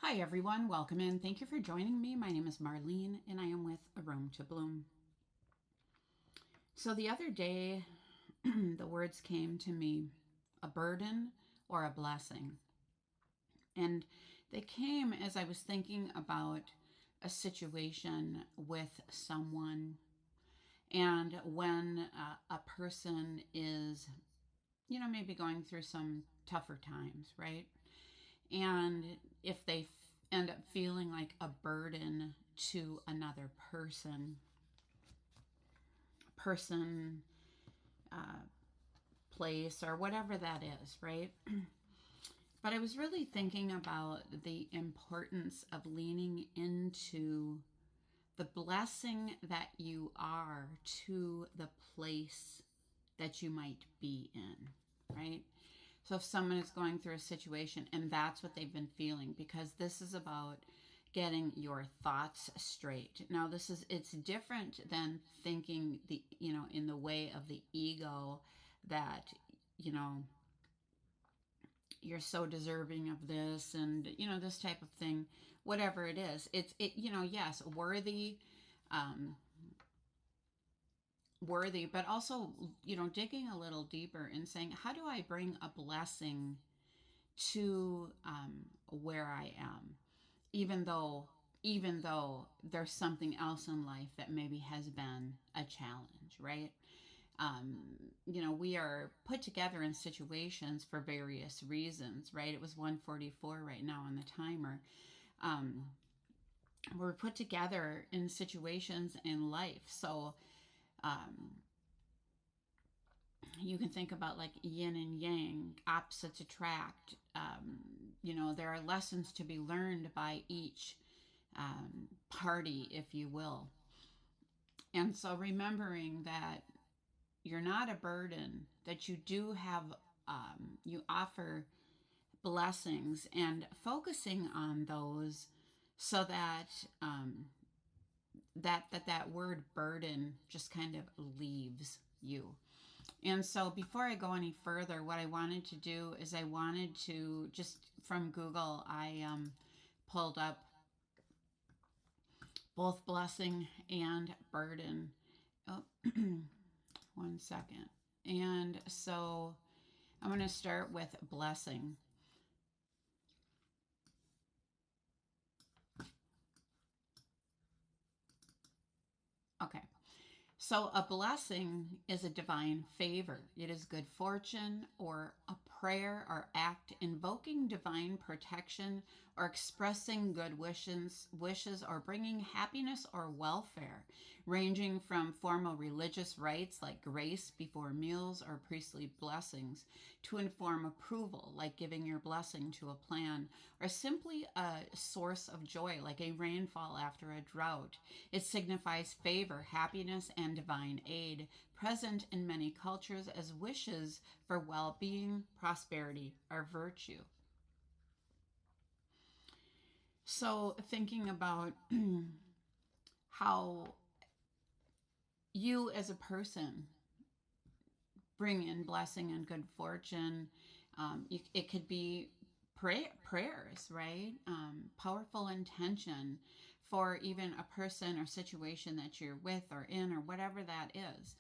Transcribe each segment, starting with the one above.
Hi everyone, welcome in. Thank you for joining me. My name is Marlene and I am with A Room to Bloom. So the other day, the words came to me, a burden or a blessing. And they came as I was thinking about a situation with someone. And when a person is, maybe going through some tougher times, right? And if they end up feeling like a burden to another person, uh, place, or whatever that is, right? But I was really thinking about the importance of leaning into the blessing that you are to the place that you might be in, right? So if someone is going through a situation and that's what they've been feeling, because this is about getting your thoughts straight. Now it's different than thinking in the way of the ego that, you know, you're so deserving of this and, this type of thing, whatever it is. Yes, um, worthy, but also, digging a little deeper and saying, how do I bring a blessing to where I am, even though there's something else in life that maybe has been a challenge, right? Um, we are put together in situations for various reasons, right? It was 1:44 right now on the timer. Um, we're put together in situations in life, so um, you can think about like yin and yang, opposites attract. There are lessons to be learned by each party, if you will. And so remembering that you're not a burden, that you do have, you offer blessings and focusing on those so that that word burden just kind of leaves you. And so before I go any further, what I wanted to do is I wanted to just from Google, I pulled up both blessing and burden. Oh, one second. And so I'm going to start with blessing. Okay. So, a blessing is a divine favor. It is good fortune or a prayer or act invoking divine protection or expressing good wishes or bringing happiness or welfare, ranging from formal religious rites like grace before meals or priestly blessings to inform approval, like giving your blessing to a plan, or simply a source of joy, like a rainfall after a drought. It signifies favor, happiness, and divine aid, present in many cultures as wishes for well being, prosperity, or virtue. So, thinking about how you as a person bring in blessing and good fortune, it could be prayers, right? Powerful intention for even a person or situation that you're with or in or whatever that is.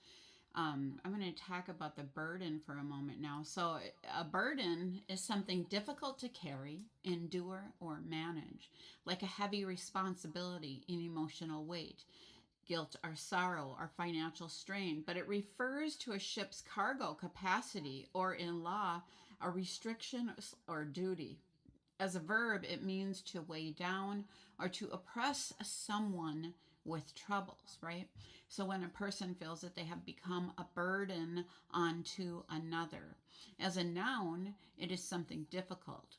I'm going to talk about the burden for a moment now. So, a burden is something difficult to carry, endure, or manage, like a heavy responsibility and emotional weight, guilt or sorrow or financial strain, but it refers to a ship's cargo capacity or, in law, a restriction or duty. As a verb, it means to weigh down or to oppress someone with troubles, right? So when a person feels that they have become a burden onto another. As a noun, it is something difficult.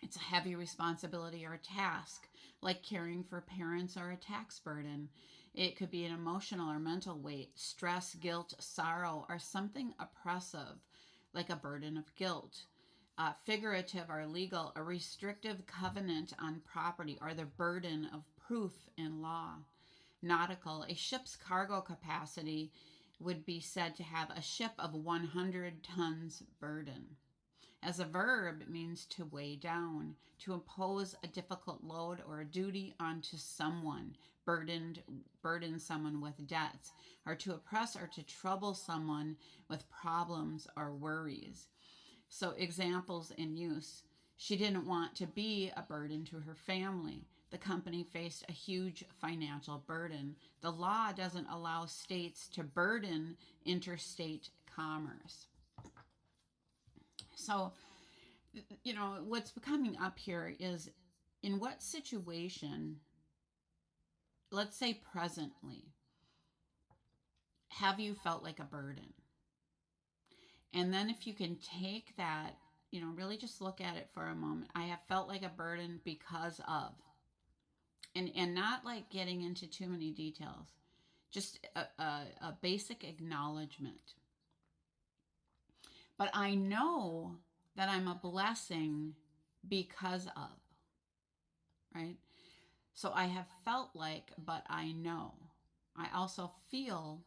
It's a heavy responsibility or a task, like caring for parents or a tax burden. It could be an emotional or mental weight, stress, guilt, sorrow, or something oppressive, like a burden of guilt. Figurative or legal, a restrictive covenant on property or the burden of proof in law. Nautical, a ship's cargo capacity would be said to have a ship of 100 tons burden. As a verb, it means to weigh down, to impose a difficult load or a duty onto someone, burden someone with debts, or to oppress or to trouble someone with problems or worries. So, examples in use: she didn't want to be a burden to her family. The company faced a huge financial burden. The law doesn't allow states to burden interstate commerce. So, what's coming up here is, in what situation, let's say presently, have you felt like a burden? And then if you can take that, really just look at it for a moment. I have felt like a burden because of, and not like getting into too many details, just a basic acknowledgement. But I know that I'm a blessing because of, right? So I have felt like, but I know. I also feel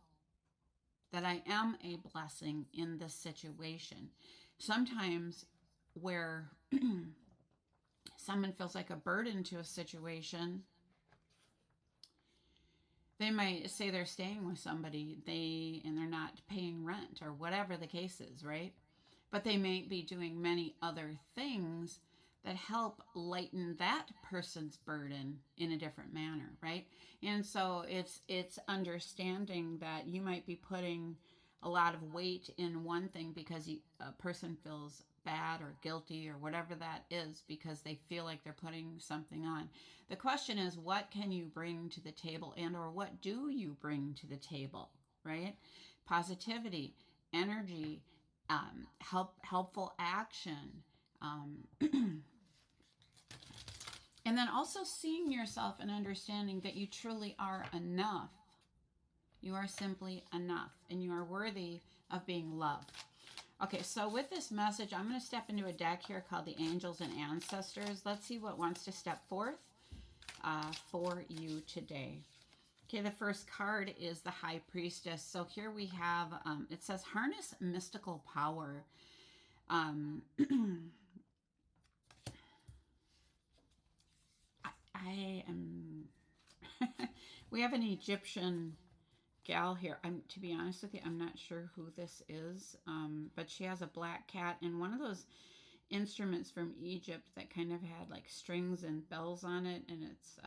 that I am a blessing in this situation. Sometimes where someone feels like a burden to a situation, they might say they're staying with somebody, and they're not paying rent or whatever the case is, right? But they may be doing many other things that help lighten that person's burden in a different manner, right? And so it's understanding that you might be putting a lot of weight in one thing because a person feels bad or guilty or whatever that is, because they feel like they're putting something on. The question is, what can you bring to the table, and or what do you bring to the table, right? Positivity, energy, helpful action, and then also seeing yourself and understanding that you truly are enough. You are simply enough, and you are worthy of being loved. Okay, so with this message, I'm going to step into a deck here called the Angels and Ancestors. Let's see what wants to step forth for you today. Okay, the first card is the High Priestess. So here we have, it says, harness mystical power. I am, we have an Egyptian gal here. To be honest with you, I'm not sure who this is, but she has a black cat and one of those instruments from Egypt that kind of had like strings and bells on it, and it's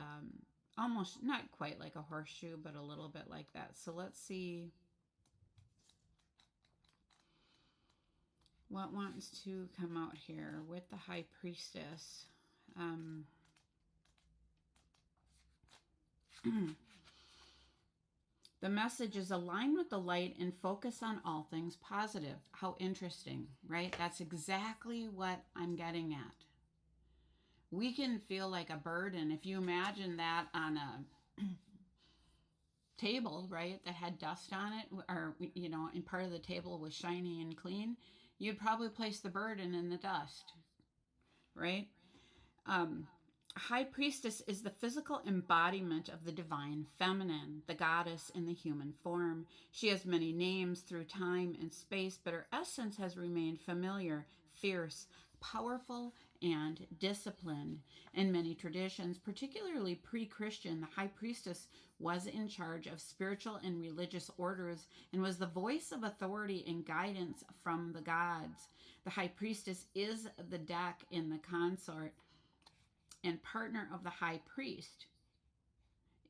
almost not quite like a horseshoe, but a little bit like that. So let's see what wants to come out here with the High Priestess. The message is align with the light and focus on all things positive. How interesting, right? That's exactly what I'm getting at. We can feel like a burden. If you imagine that on a table, right, that had dust on it, or, and part of the table was shiny and clean, you'd probably place the burden in the dust, right? High Priestess is the physical embodiment of the divine feminine, the goddess in the human form. She has many names through time and space, but her essence has remained familiar, fierce, powerful, and disciplined. In many traditions, particularly pre-Christian, the High Priestess was in charge of spiritual and religious orders and was the voice of authority and guidance from the gods. The High Priestess is the deck in the consort and partner of the high priest.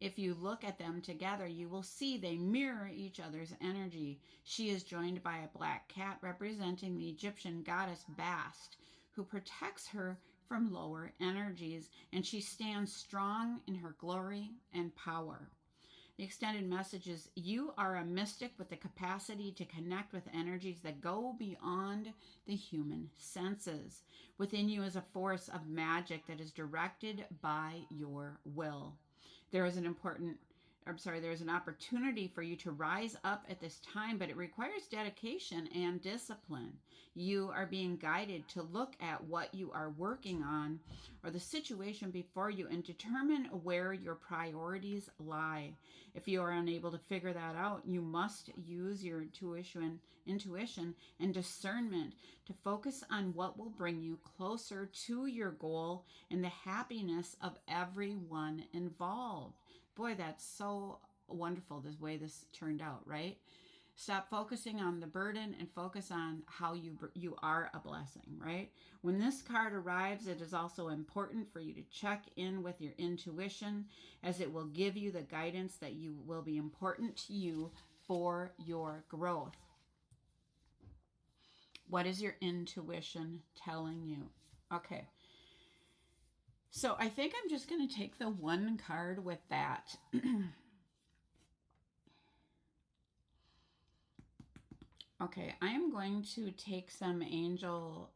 If you look at them together, you will see they mirror each other's energy. She is joined by a black cat representing the Egyptian goddess Bast, who protects her from lower energies, and she stands strong in her glory and power. The extended message is, you are a mystic with the capacity to connect with energies that go beyond the human senses. Within you is a force of magic that is directed by your will. There is an important I'm sorry, there's an opportunity for you to rise up at this time, but it requires dedication and discipline. You are being guided to look at what you are working on or the situation before you and determine where your priorities lie. If you are unable to figure that out, you must use your intuition and discernment to focus on what will bring you closer to your goal and the happiness of everyone involved. Boy, that's so wonderful the way this turned out, right? Stop focusing on the burden and focus on how you are a blessing, right? When this card arrives, it is also important for you to check in with your intuition, as it will give you the guidance that you will be important to you for your growth. What is your intuition telling you? Okay. So I think I'm just going to take the one card with that. Okay, I am going to take some angel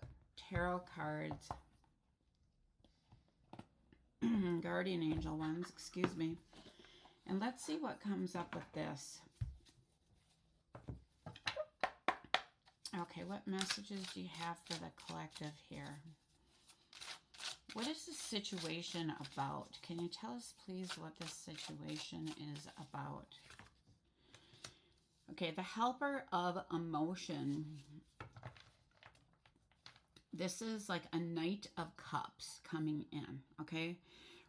tarot cards, guardian angel ones, excuse me, and let's see what comes up with this. Okay, what messages do you have for the collective here? What is this situation about? Can you tell us, please, what this situation is about? Okay, the helper of emotion. This is like a Knight of Cups coming in, okay?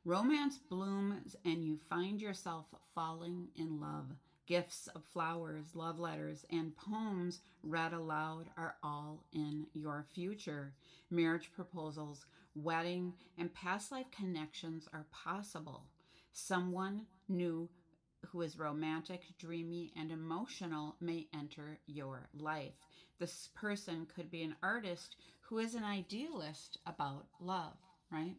Romance blooms and you find yourself falling in love. Gifts of flowers, love letters, and poems read aloud are all in your future. Marriage proposals, wedding, and past life connections are possible. Someone new who is romantic, dreamy, and emotional may enter your life. This person could be an artist who is an idealist about love, right?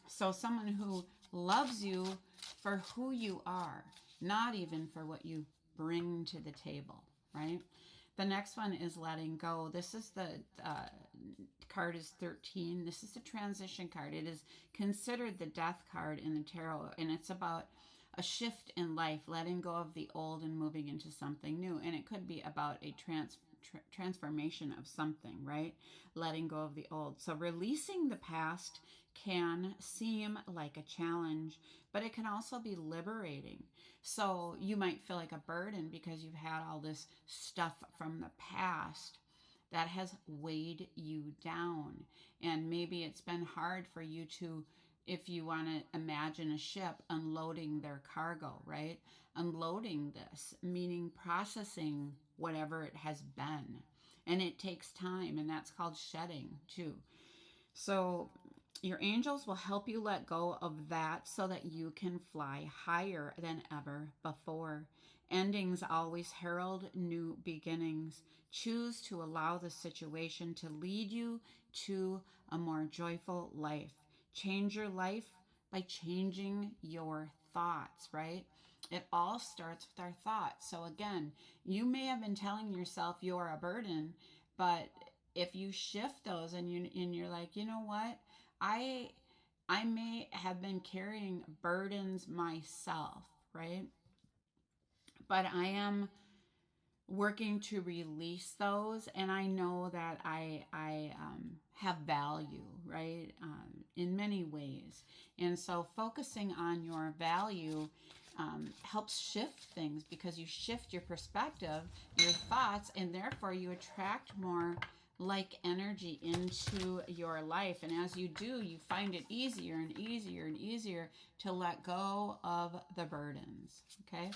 So someone who loves you for who you are, not even for what you bring to the table, right? The next one is letting go. This is the card is 13. This is the transition card. It is considered the death card in the tarot, and it's about a shift in life, letting go of the old and moving into something new. And it could be about a transformation of something, right? Letting go of the old. So releasing the past can seem like a challenge, but it can also be liberating. So you might feel like a burden because you've had all this stuff from the past that has weighed you down. And maybe it's been hard for you to, if you want to imagine a ship unloading their cargo, right? Unloading this, meaning processing whatever it has been. And it takes time, and that's called shedding too. So your angels will help you let go of that so that you can fly higher than ever before. Endings always herald new beginnings. Choose to allow the situation to lead you to a more joyful life. Change your life by changing your thoughts, right? It all starts with our thoughts. So again, you may have been telling yourself you're a burden, but if you shift those and you're like, you know what? I I may have been carrying burdens myself, right? But I am working to release those, and I know that I have value, right? In many ways, and so focusing on your value helps shift things because you shift your perspective, your thoughts, and therefore you attract more like energy into your life. And as you do, you find it easier and easier and easier to let go of the burdens. Okay.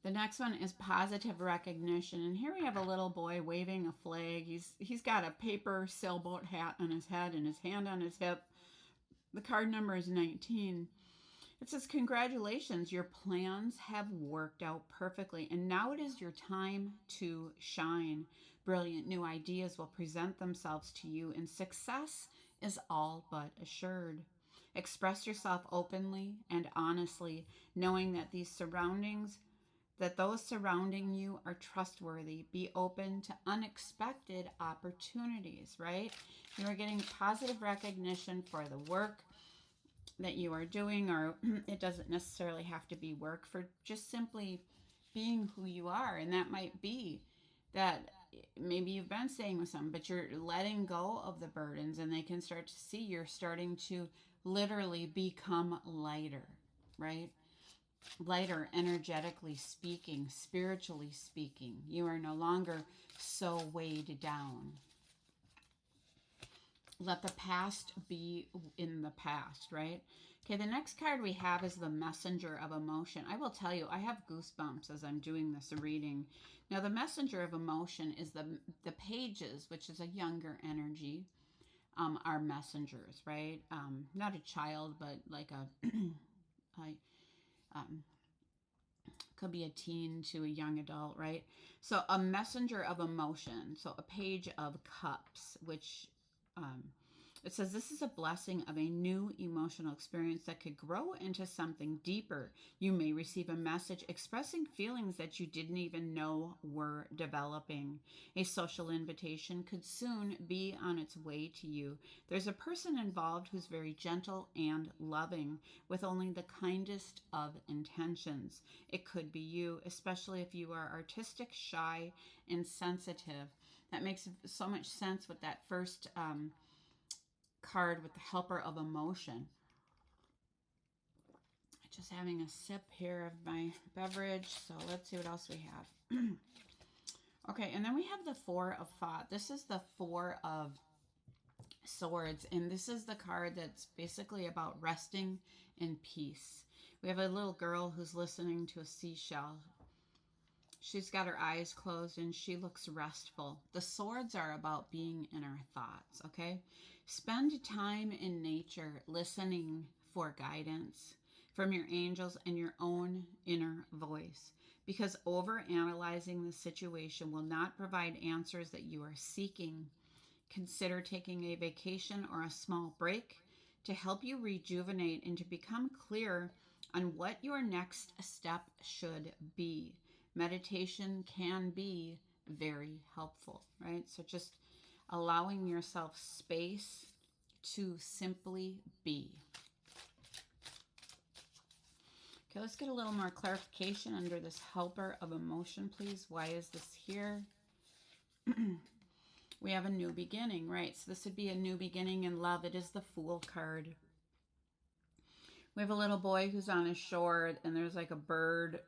The next one is positive recognition. And here we have a little boy waving a flag. He's got a paper sailboat hat on his head and his hand on his hip. The card number is 19. It says, congratulations, your plans have worked out perfectly, and now it is your time to shine. Brilliant new ideas will present themselves to you, and success is all but assured. Express yourself openly and honestly, knowing that these surroundings that those surrounding you are trustworthy. Be open to unexpected opportunities, right? You are getting positive recognition for the work that you are doing, or it doesn't necessarily have to be work, for just simply being who you are. And that might be that maybe you've been staying with someone, but you're letting go of the burdens, and they can start to see you're starting to literally become lighter, right? Lighter, energetically speaking, spiritually speaking. You are no longer so weighed down. Let the past be in the past, right? Okay, the next card we have is the Messenger of Emotion. I will tell you, I have goosebumps as I'm doing this reading. Now, the Messenger of Emotion is the pages, which is a younger energy, are messengers, right? Not a child, but like a could be a teen to a young adult, right? So a messenger of emotion. So a page of cups, which um, it says this is a blessing of a new emotional experience that could grow into something deeper. You may receive a message expressing feelings that you didn't even know were developing. A social invitation could soon be on its way to you. There's a person involved who's very gentle and loving, with only the kindest of intentions. It could be you, especially if you are artistic, shy, and sensitive. That makes so much sense with that first card with the helper of emotion. Just having a sip here of my beverage. So let's see what else we have. Okay, and then we have the Four of Thought. This is the Four of Swords, and this is the card that's basically about resting in peace. We have a little girl who's listening to a seashell. She's got her eyes closed and she looks restful. The swords are about being in our thoughts, okay? Spend time in nature listening for guidance from your angels and your own inner voice, because overanalyzing the situation will not provide answers that you are seeking. Consider taking a vacation or a small break to help you rejuvenate and to become clear on what your next step should be. Meditation can be very helpful, right? So just allowing yourself space to simply be. Okay, let's get a little more clarification under this helper of emotion, please. Why is this here? We have a new beginning, right? So this would be a new beginning in love. It is the Fool card. We have a little boy who's on a shore, and there's like a bird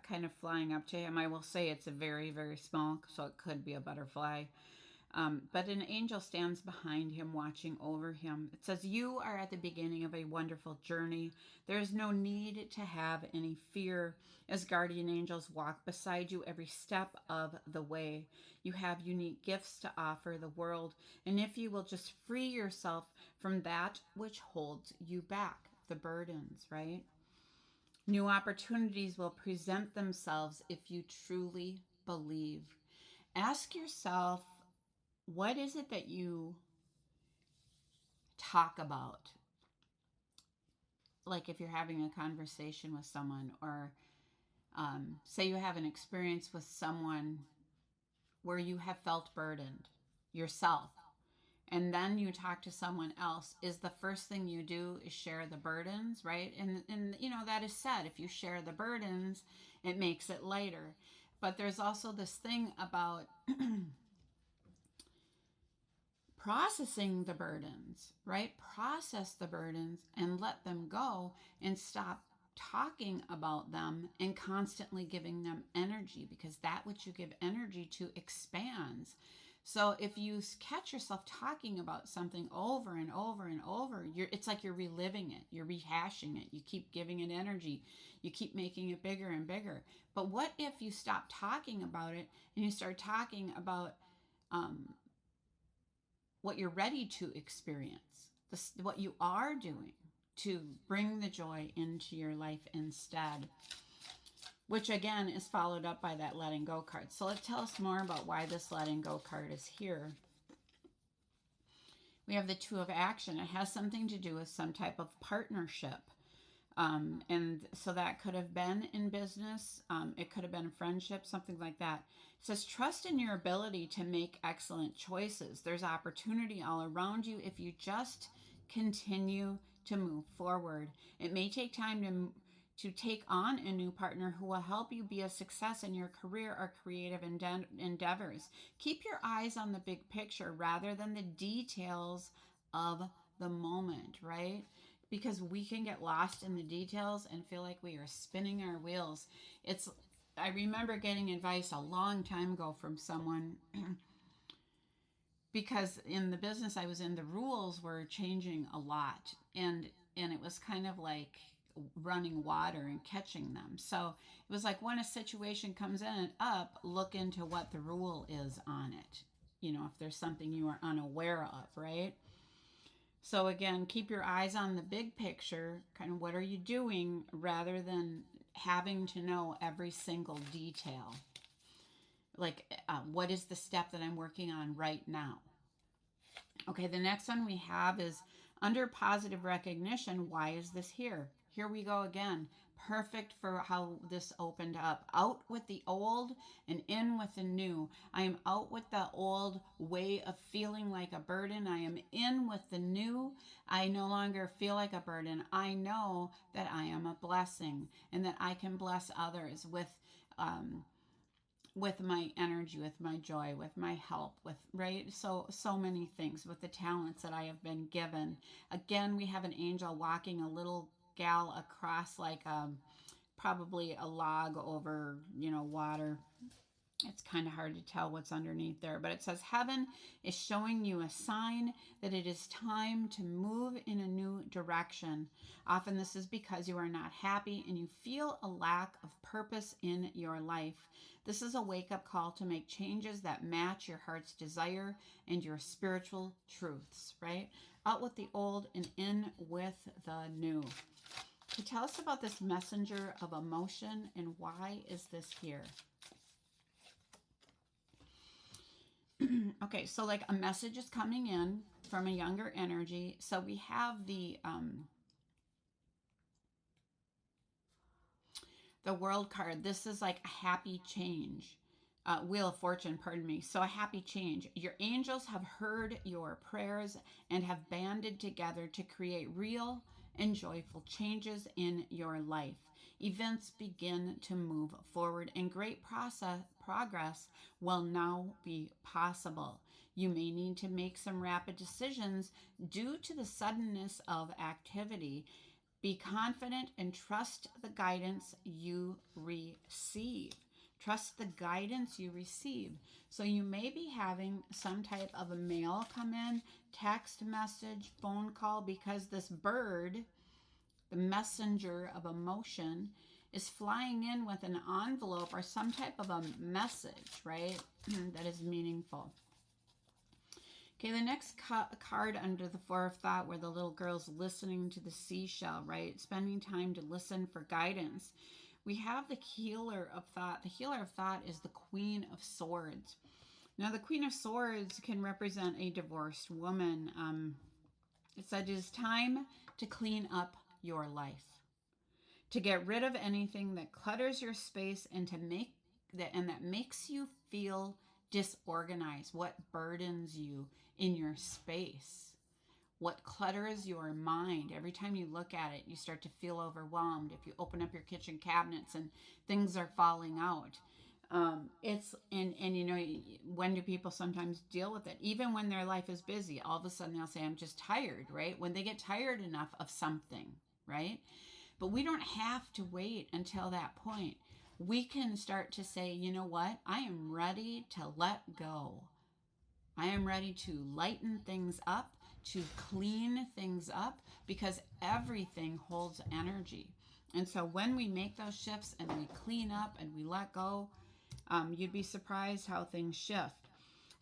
kind of flying up to him. I will say it's a very, very small, so it could be a butterfly. But an angel stands behind him, watching over him. It says, you are at the beginning of a wonderful journey. There is no need to have any fear, as guardian angels walk beside you every step of the way. You have unique gifts to offer the world, and if you will just free yourself from that which holds you back, the burdens, right? New opportunities will present themselves if you truly believe. Ask yourself, what is it that you talk about? Like if you're having a conversation with someone, or say you have an experience with someone where you have felt burdened yourself, and then you talk to someone else, is the first thing you do is share the burdens, right? And you know, that is said, if you share the burdens, it makes it lighter. But there's also this thing about processing the burdens, right? Process the burdens and let them go, and stop talking about them and constantly giving them energy, because that which you give energy to expands. So if you catch yourself talking about something over and over and over, it's like you're reliving it, you're rehashing it, you keep giving it energy, you keep making it bigger and bigger. But what if you stop talking about it and you start talking about what you're ready to experience, what you are doing to bring the joy into your life instead, which again is followed up by that letting go card. So let's tell us more about why this letting go card is here. We have the Two of Action. It has something to do with some type of partnership. And so that could have been in business, it could have been friendship, something like that. It says, trust in your ability to make excellent choices. There's opportunity all around you if you just continue to move forward. It may take time to take on a new partner who will help you be a success in your career or creative endeavors. Keep your eyes on the big picture rather than the details of the moment, right? Because we can get lost in the details and feel like we are spinning our wheels. It's I remember getting advice a long time ago from someone because in the business I was in, the rules were changing a lot, and it was kind of like running water and catching them. So it was like when a situation comes in up, look into what the rule is on it. If there's something you are unaware of, right? So again, keep your eyes on the big picture, kind of what are you doing rather than having to know every single detail. Like, what is the step that I'm working on right now? Okay, the next one we have is under positive recognition. Why is this here? Here we go again. Perfect for how this opened up. Out with the old and in with the new. I am out with the old way of feeling like a burden. I am in with the new. I no longer feel like a burden. I know that I am a blessing and that I can bless others um, with my energy, with my joy, with my help, with right, so many things, with the talents that I have been given. Again, we have an angel walking a little gal across, like probably a log over water. It's kind of hard to tell what's underneath there, but it says heaven is showing you a sign that it is time to move in a new direction. Often this is because you are not happy and you feel a lack of purpose in your life. This is a wake-up call to make changes that match your heart's desire and your spiritual truths, right? Out with the old and in with the new. So tell us about this messenger of emotion and why is this here? Okay, so like a message is coming in from a younger energy. So we have the world card. This is like a happy change. Wheel of Fortune, pardon me. So a happy change. Your angels have heard your prayers and have banded together to create real and joyful changes in your life. Events begin to move forward and great progress will now be possible. You may need to make some rapid decisions due to the suddenness of activity. Be confident and trust the guidance you receive. Trust the guidance you receive. So you may be having some type of a mail come in, text message, phone call, because this bird, the messenger of emotion, is flying in with an envelope or some type of a message, right? That is meaningful. Okay, the next card under the Four of Thought, where the little girl's listening to the seashell, right? Spending time to listen for guidance. We have the healer of thought. The healer of thought is the Queen of Swords. Now, the Queen of Swords can represent a divorced woman. It said it is time to clean up your life, to get rid of anything that clutters your space and that makes you feel disorganized. What burdens you in your space? What clutters your mind? Every time you look at it, you start to feel overwhelmed. If you open up your kitchen cabinets and things are falling out, it's and when do people sometimes deal with it? Even when their life is busy, all of a sudden they'll say, "I'm just tired," right? When they get tired enough of something, right? But we don't have to wait until that point. We can start to say, you know what? I am ready to let go. I am ready to lighten things up, to clean things up, because everything holds energy. And so when we make those shifts and we clean up and we let go, you'd be surprised how things shift.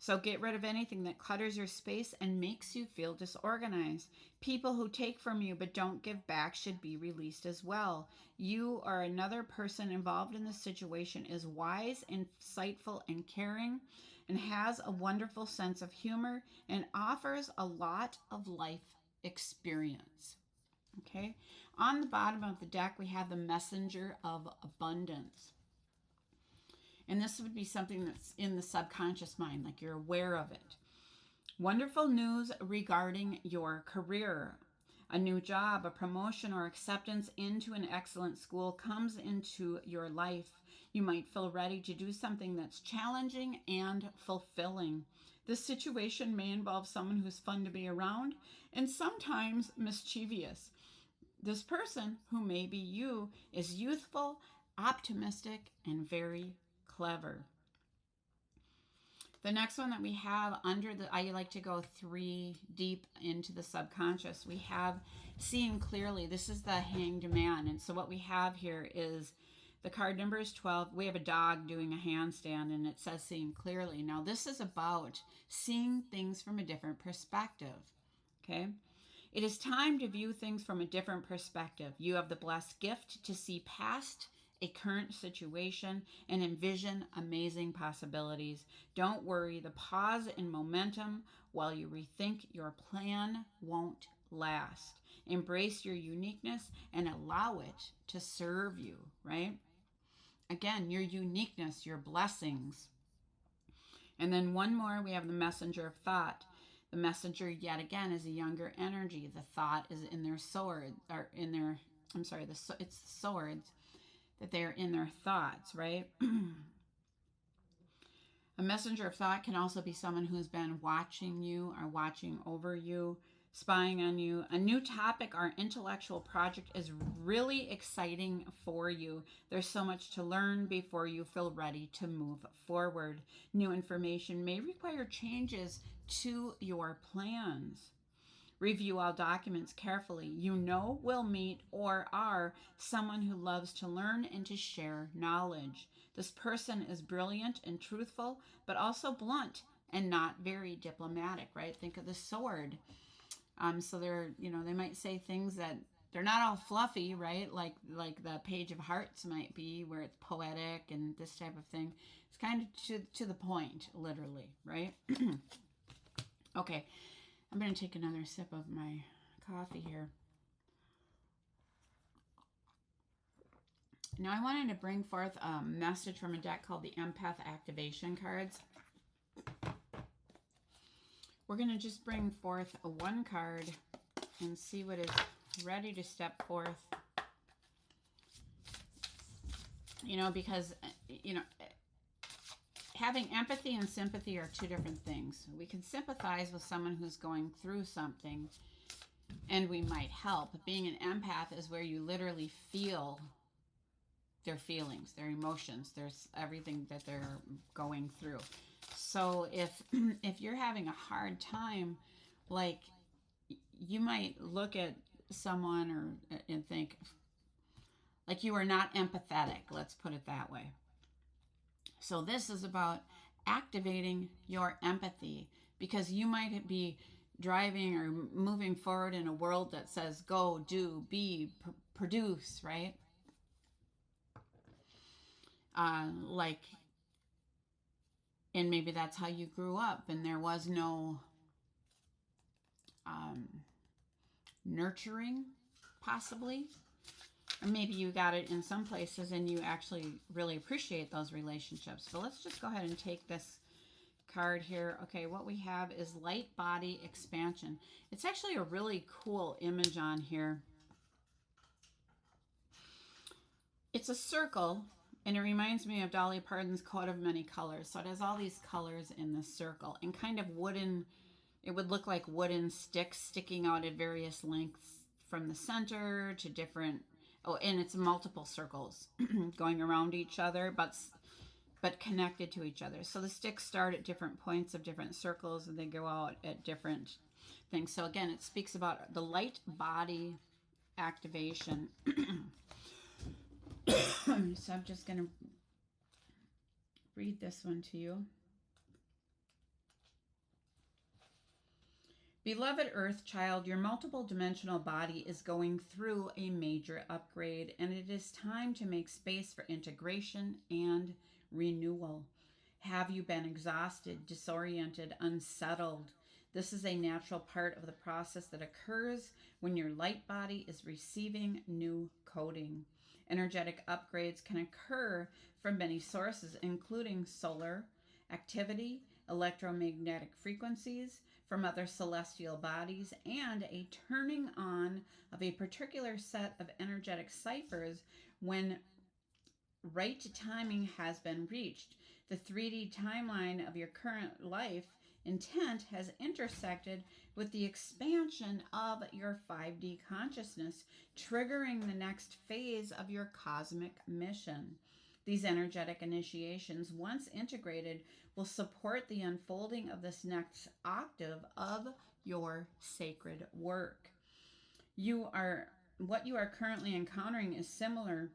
So get rid of anything that clutters your space and makes you feel disorganized. People who take from you but don't give back should be released as well. You or another person involved in the situation is wise, insightful, and caring, and has a wonderful sense of humor and offers a lot of life experience. Okay. On the bottom of the deck, we have the messenger of abundance. And this would be something that's in the subconscious mind, like you're aware of it. Wonderful news regarding your career. A new job, a promotion, or acceptance into an excellent school comes into your life. You might feel ready to do something that's challenging and fulfilling. This situation may involve someone who's fun to be around and sometimes mischievous. This person, who may be you, is youthful, optimistic, and very clever. The next one that we have under the, I like to go 3 deep into the subconscious. We have seeing clearly. This is the hanged man. And so what we have here is the card number is 12. We have a dog doing a handstand and it says seeing clearly. Now this is about seeing things from a different perspective. Okay. It is time to view things from a different perspective. You have the blessed gift to see past a current situation and envision amazing possibilities. Don't worry, the pause in momentum while you rethink your plan won't last. Embrace your uniqueness and allow it to serve you, right? Again, your uniqueness, your blessings. And then one more, we have the messenger of thought. The messenger, yet again, is a younger energy. The thought is in their sword, or in their, I'm sorry, it's the swords, that they are in their thoughts, right? A messenger of thought can also be someone who's been watching you or watching over you, spying on you. A new topic or intellectual project is really exciting for you. There's so much to learn before you feel ready to move forward. New information may require changes to your plans. Review all documents carefully. You know, will meet or are someone who loves to learn and to share knowledge. This person is brilliant and truthful, but also blunt and not very diplomatic, right? Think of the sword. So they're, they might say things that they're not all fluffy, right? Like the Page of Hearts might be, where it's poetic and this type of thing. It's kind of to the point, literally, right? Okay. I'm going to take another sip of my coffee here. Now I wanted to bring forth a message from a deck called the Empath Activation Cards. We're going to just bring forth a one card and see what is ready to step forth. Because, having empathy and sympathy are two different things. We can sympathize with someone who's going through something and we might help. Being an empath is where you literally feel their feelings, their emotions, there's everything that they're going through. So if you're having a hard time, like, you might look at someone and think like you are not empathetic, let's put it that way. So this is about activating your empathy, because you might be driving or moving forward in a world that says go, do, be, produce, right? And maybe that's how you grew up and there was no nurturing, possibly. Or maybe you got it in some places and you actually really appreciate those relationships. But let's just go ahead and take this card here. Okay, what we have is light body expansion. It's actually a really cool image on here. It's a circle, and it reminds me of Dolly Parton's Coat of Many Colors. So it has all these colors in this circle, and kind of wooden, it would look like wooden sticks sticking out at various lengths from the center to different. Oh, and it's multiple circles going around each other, but connected to each other. So the sticks start at different points of different circles, and they go out at different things. So again, it speaks about the light body activation. So I'm just going to read this one to you. Beloved Earth child, your multiple dimensional body is going through a major upgrade, and it is time to make space for integration and renewal. Have you been exhausted, disoriented, unsettled? This is a natural part of the process that occurs when your light body is receiving new coding. Energetic upgrades can occur from many sources, including solar activity, electromagnetic frequencies from other celestial bodies, and a turning on of a particular set of energetic ciphers when right timing has been reached. The 3D timeline of your current life intent has intersected with the expansion of your 5D consciousness, triggering the next phase of your cosmic mission. These energetic initiations, once integrated, will support the unfolding of this next octave of your sacred work. What you are currently encountering is similar,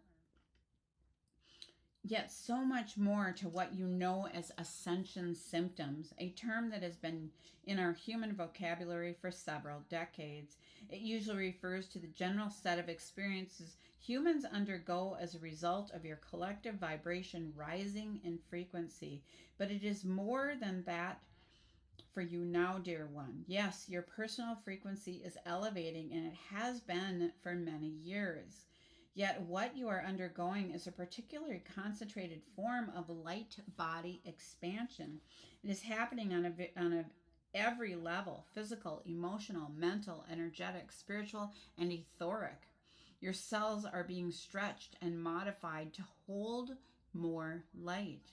yet so much more, to what you know as ascension symptoms, a term that has been in our human vocabulary for several decades. It usually refers to the general set of experiences humans undergo as a result of your collective vibration rising in frequency. But it is more than that for you now, dear one. Yes, your personal frequency is elevating, and it has been for many years. Yet, what you are undergoing is a particularly concentrated form of light body expansion. It is happening on every level: physical, emotional, mental, energetic, spiritual, and etheric. Your cells are being stretched and modified to hold more light.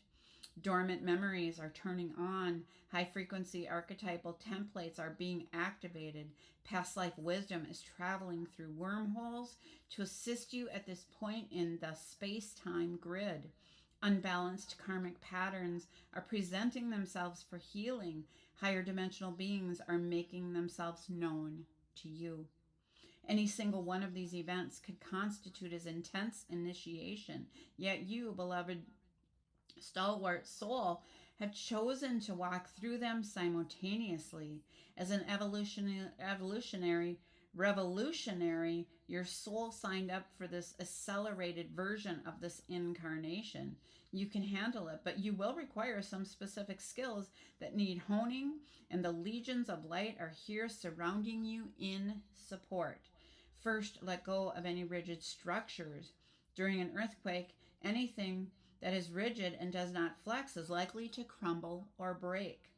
Dormant memories are turning on. High frequency archetypal templates are being activated. Past life wisdom is traveling through wormholes to assist you at this point in the space time grid. Unbalanced karmic patterns are presenting themselves for healing. Higher dimensional beings are making themselves known to you. Any single one of these events could constitute as intense initiation, yet you, beloved stalwart soul, have chosen to walk through them simultaneously. As an revolutionary, your soul signed up for this accelerated version of this incarnation. You can handle it, but you will require some specific skills that need honing, and the legions of light are here surrounding you in support. First, let go of any rigid structures. During an earthquake, anything that is rigid and does not flex is likely to crumble or break.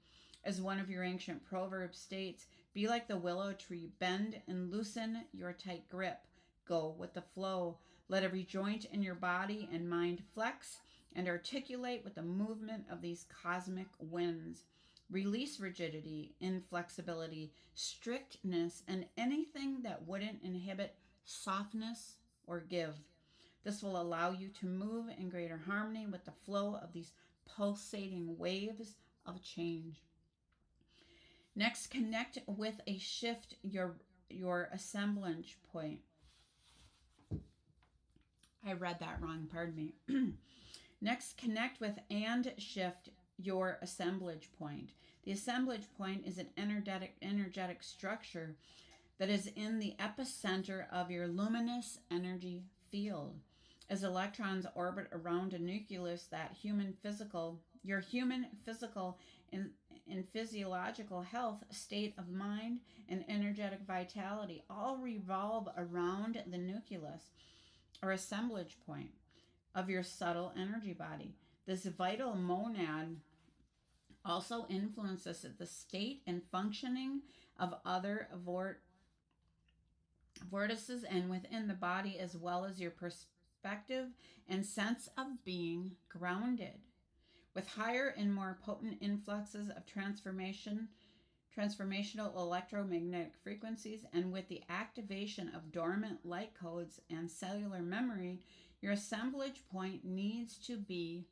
As one of your ancient proverbs states, be like the willow tree, bend and loosen your tight grip. Go with the flow. Let every joint in your body and mind flex and articulate with the movement of these cosmic winds. Release rigidity, inflexibility, strictness, and anything that wouldn't inhibit softness or give. This will allow you to move in greater harmony with the flow of these pulsating waves of change. Next, connect with a shift your assemblage point. I read that wrong, pardon me. Next, connect with and shift your assemblage point. The assemblage point is an energetic structure that is in the epicenter of your luminous energy field. As electrons orbit around a nucleus, your human physical and physiological health, state of mind, and energetic vitality all revolve around the nucleus or assemblage point of your subtle energy body. This vital monad also influences the state and functioning of other vortices and within the body, as well as your perspective and sense of being grounded. With higher and more potent influxes of transformational electromagnetic frequencies, and with the activation of dormant light codes and cellular memory, your assemblage point needs to be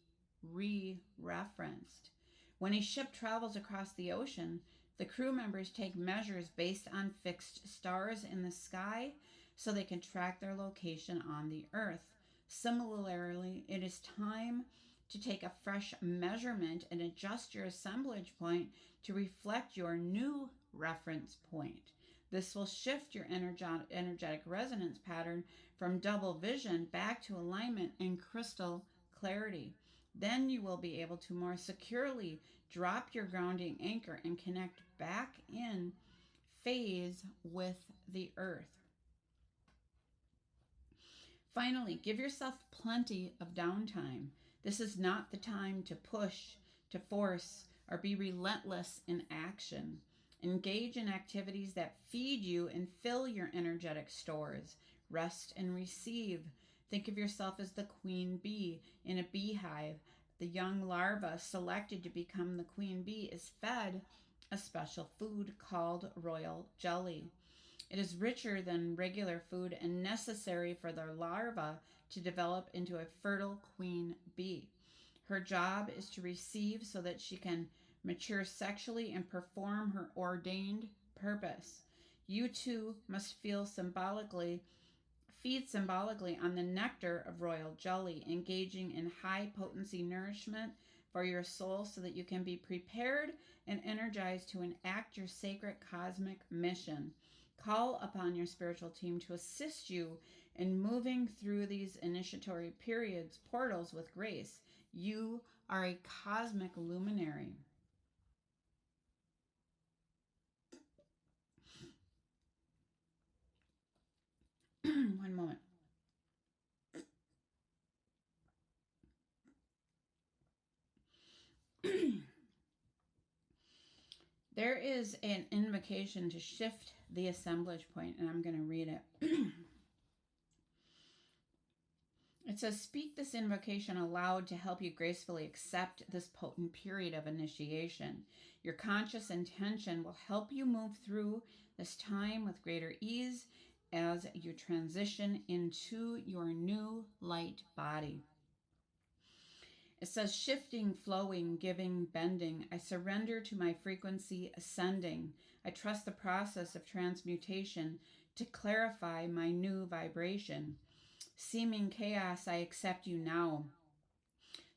re-referenced. When a ship travels across the ocean, the crew members take measures based on fixed stars in the sky so they can track their location on the earth. Similarly, it is time to take a fresh measurement and adjust your assemblage point to reflect your new reference point. This will shift your energetic resonance pattern from double vision back to alignment and crystal clarity. Then you will be able to more securely drop your grounding anchor and connect back in phase with the earth. Finally, give yourself plenty of downtime. This is not the time to push, to force, or be relentless in action. Engage in activities that feed you and fill your energetic stores. Rest and receive. Think of yourself as the queen bee in a beehive. The young larva selected to become the queen bee is fed a special food called royal jelly. It is richer than regular food and necessary for the larva to develop into a fertile queen bee. Her job is to receive so that she can mature sexually and perform her ordained purpose. You too must feed symbolically on the nectar of royal jelly, engaging in high potency nourishment for your soul so that you can be prepared and energized to enact your sacred cosmic mission. Call upon your spiritual team to assist you in moving through these initiatory periods, portals with grace. You are a cosmic luminary. One moment. There is an invocation to shift the assemblage point, and I'm going to read it. It says, speak this invocation aloud to help you gracefully accept this potent period of initiation. Your conscious intention will help you move through this time with greater ease as you transition into your new light body. It says, shifting, flowing, giving, bending. I surrender to my frequency ascending. I trust the process of transmutation to clarify my new vibration. Seeming chaos, I accept you now.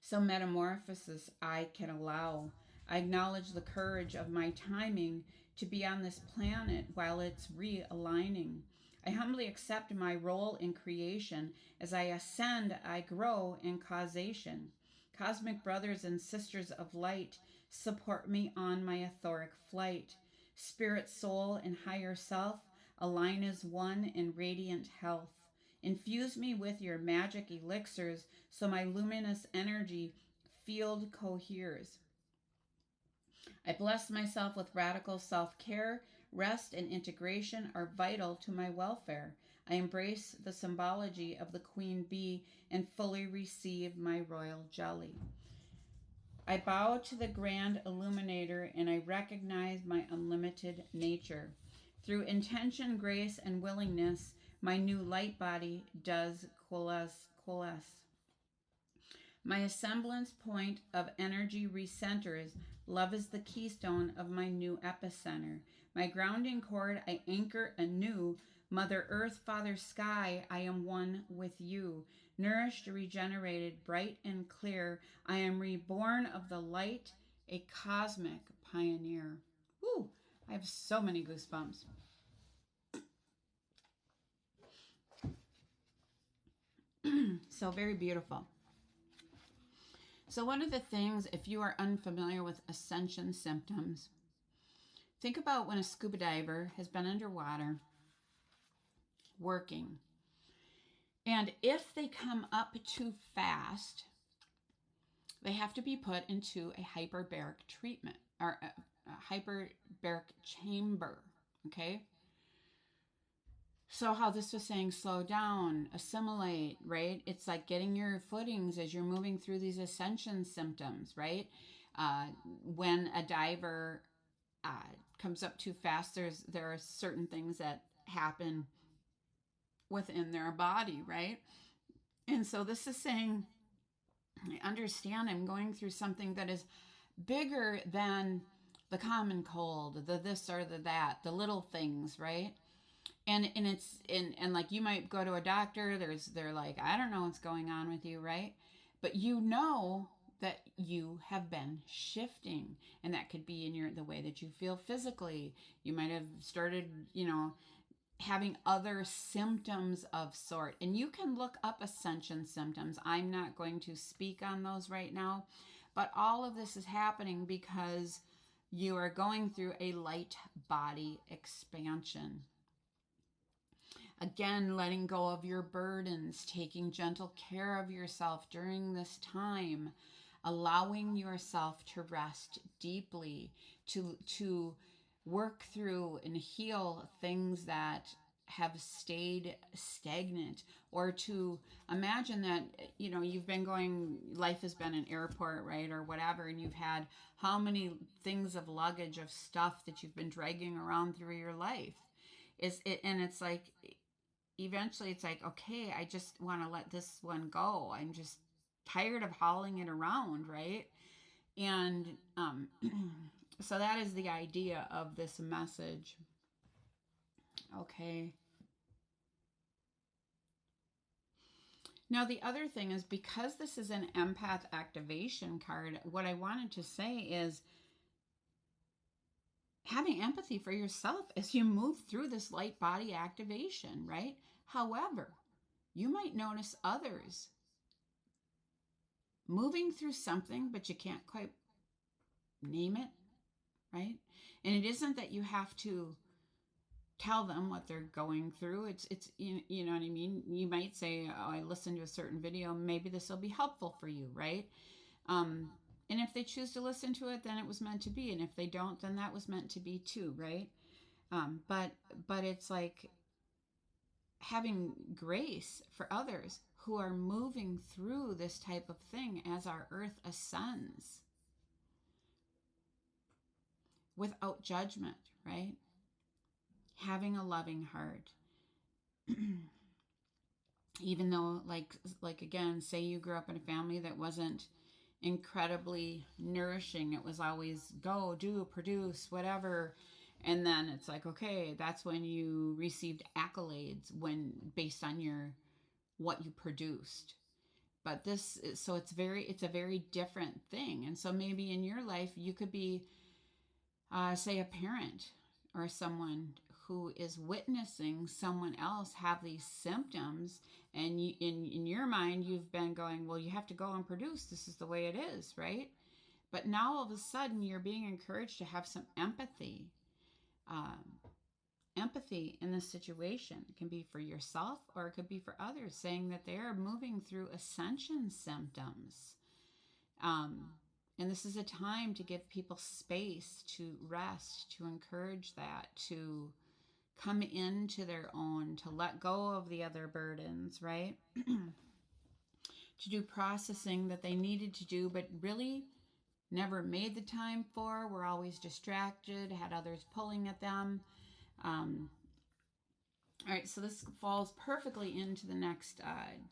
So metamorphosis I can allow. I acknowledge the courage of my timing to be on this planet while it's realigning. I humbly accept my role in creation. As I ascend, I grow in causation. Cosmic brothers and sisters of light, support me on my etheric flight. Spirit, soul, and higher self align as one in radiant health. Infuse me with your magic elixirs so my luminous energy field coheres. I bless myself with radical self-care. Rest and integration are vital to my welfare. I embrace the symbology of the queen bee and fully receive my royal jelly. I bow to the grand illuminator and I recognize my unlimited nature. Through intention, grace, and willingness, my new light body does coalesce. My assemblance point of energy recenters. Love is the keystone of my new epicenter. My grounding cord I anchor anew. Mother Earth, Father Sky, I am one with you. Nourished, regenerated, bright and clear, I am reborn of the light, a cosmic pioneer. Woo! I have so many goosebumps. So very beautiful. So one of the things, if you are unfamiliar with ascension symptoms, think about when a scuba diver has been underwater working. And if they come up too fast, they have to be put into a hyperbaric treatment or a hyperbaric chamber. Okay? So how this was saying, slow down, assimilate, right? It's like getting your footings as you're moving through these ascension symptoms, right? Uh, when a diver comes up too fast, there are certain things that happen within their body, right? And so this is saying, I understand I'm going through something that is bigger than the common cold, the this or the that, the little things, right? And it's and like you might go to a doctor, they're like, I don't know what's going on with you, right? But you know that you have been shifting, and that could be in the way that you feel physically. You might have started, having other symptoms of sort. And you can look up ascension symptoms. I'm not going to speak on those right now, but all of this is happening because you are going through a light body expansion. Again, letting go of your burdens, taking gentle care of yourself during this time, allowing yourself to rest deeply, to work through and heal things that have stayed stagnant, or to imagine that, you know, you've been going, life has been an airport, right, or whatever, and you've had how many things of luggage of stuff that you've been dragging around through your life. Is it, and it's like eventually it's like, okay, I just want to let this one go. I'm just tired of hauling it around, right? And so that is the idea of this message. Okay. Now, the other thing is, because this is an empath activation card, what I wanted to say is having empathy for yourself as you move through this light body activation, right? However, you might notice others moving through something, but you can't quite name it, right? And it isn't that you have to tell them what they're going through. It's you know what I mean? You might say, "Oh, I listened to a certain video, maybe this will be helpful for you," right? And if they choose to listen to it, then it was meant to be, and if they don't, then that was meant to be too, right? But it's like having grace for others who are moving through this type of thing as our earth ascends without judgment, right? Having a loving heart. Even though, like again, say you grew up in a family that wasn't incredibly nourishing, it was always go, do, produce, whatever. And then it's like, okay, that's when you received accolades, when based on your what you produced. But this is, so it's a very different thing. And so maybe in your life you could be say a parent or someone who is witnessing someone else have these symptoms, and you, in your mind you've been going, well, you have to go and produce, this is the way it is, right? But now all of a sudden you're being encouraged to have some empathy. um, Empathy in this situation, it can be for yourself or it could be for others, saying that they are moving through ascension symptoms. um, and this is a time to give people space to rest, to encourage that, to come into their own, to let go of the other burdens, right? To do processing that they needed to do, but really never made the time for, were always distracted, had others pulling at them. Um, all right, so this falls perfectly into the next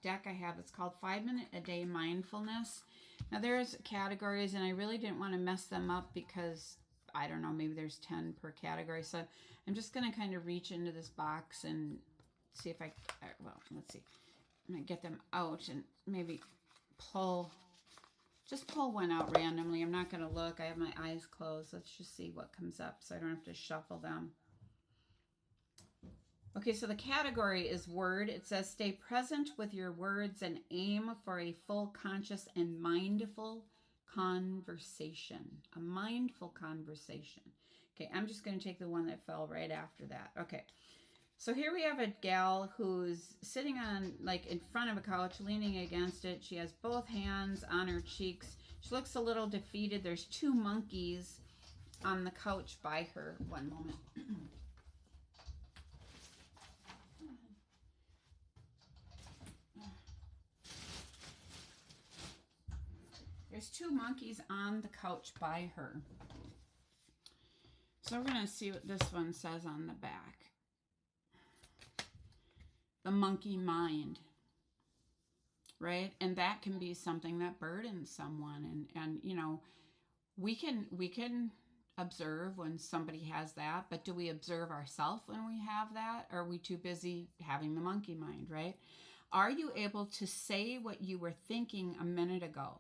deck I have. It's called 5 Minute a Day Mindfulness. Now, there's categories, and I really didn't want to mess them up because, I don't know, maybe there's 10 per category. So I'm just going to kind of reach into this box and see if I, well, let's see. I'm going to get them out and maybe just pull one out randomly. I'm not going to look. I have my eyes closed. Let's just see what comes up so I don't have to shuffle them. Okay, so the category is word. It says stay present with your words and aim for a full, conscious, and mindful conversation. A mindful conversation. Okay, I'm just going to take the one that fell right after that. Okay, so here we have a gal who's sitting on, like, in front of a couch, leaning against it. She has both hands on her cheeks. She looks a little defeated. There's two monkeys on the couch by her. One moment. There's two monkeys on the couch by her. So we're going to see what this one says on the back. The monkey mind, right? And that can be something that burdens someone. And you know, we can observe when somebody has that, but do we observe ourselves when we have that? Or are we too busy having the monkey mind, right? Are you able to say what you were thinking a minute ago?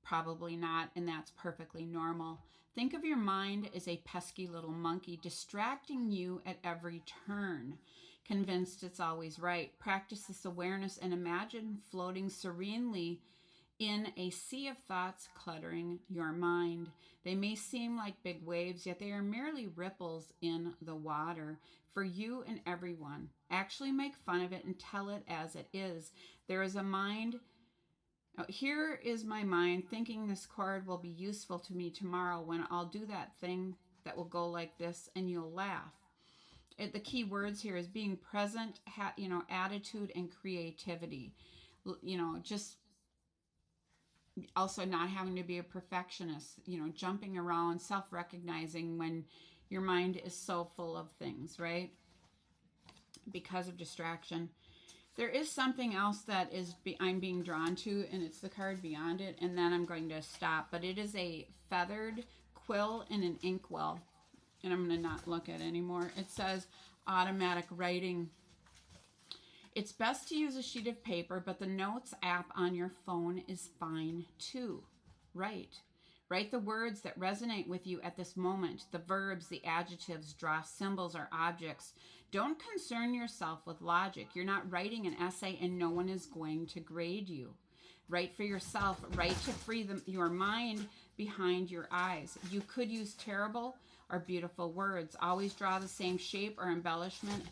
Probably not, and that's perfectly normal. Think of your mind as a pesky little monkey distracting you at every turn. convinced it's always right. Practice this awareness and imagine floating serenely in a sea of thoughts cluttering your mind. They may seem like big waves, yet they are merely ripples in the water for you and everyone. Actually, make fun of it and tell it as it is. There is a mind. Here is my mind thinking this chord will be useful to me tomorrow when I'll do that thing that will go like this, and you'll laugh. The key words here is being present, attitude and creativity. Just also not having to be a perfectionist, jumping around, self-recognizing when your mind is so full of things, right? Because of distraction. There is something else that I'm being drawn to, and it's the card beyond it, and then I'm going to stop. But it is a feathered quill and an inkwell, and I'm going to not look at it anymore. It says automatic writing. It's best to use a sheet of paper, but the notes app on your phone is fine too. Write the words that resonate with you at this moment, the verbs, the adjectives, draw symbols or objects. Don't concern yourself with logic. You're not writing an essay and no one is going to grade you. Write for yourself. Write to free your mind behind your eyes. You could use terrible or beautiful words. Always draw the same shape or embellishment.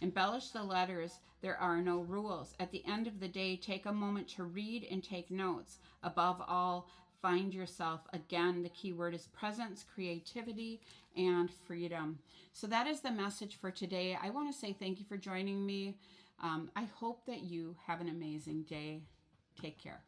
Embellish the letters. There are no rules. At the end of the day, take a moment to read and take notes. Above all, find yourself. Again, the key word is presence, creativity, and freedom. So that is the message for today. I want to say thank you for joining me. I hope that you have an amazing day. Take care.